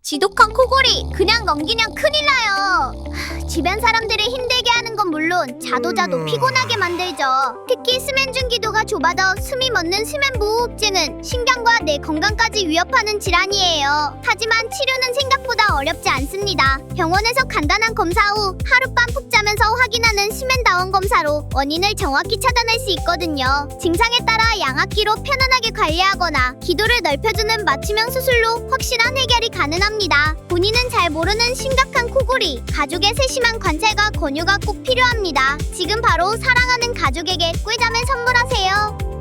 지독한 코골이 그냥 넘기면 큰일 나요. 주변 사람들을 힘들게 하는 건 물론 자도 피곤하게 만들죠. 특히 수면 중기도가 좁아져 숨이 멎는 수면 무호흡증은 신경과 뇌 건강까지 위협하는 질환이에요. 하지만 치료는 생각보다 어렵지 않습니다. 병원에서 간단한 검사 후 하룻밤 푹 자면서 확인하는 수면 다원 검사로 원인을 정확히 찾아낼 수 있거든요. 증상에 따라 양압기로 편안하게 관리하거나 기도를 넓혀주는 맞춤형 수술로 확실한 해결이 가능합니다. 본인은 잘 모르는 심각한 코골이, 가족의 세심한 관찰과 권유가 꼭 필요합니다. 지금 바로 사랑하는 가족에게 꿀잠을 선물하세요.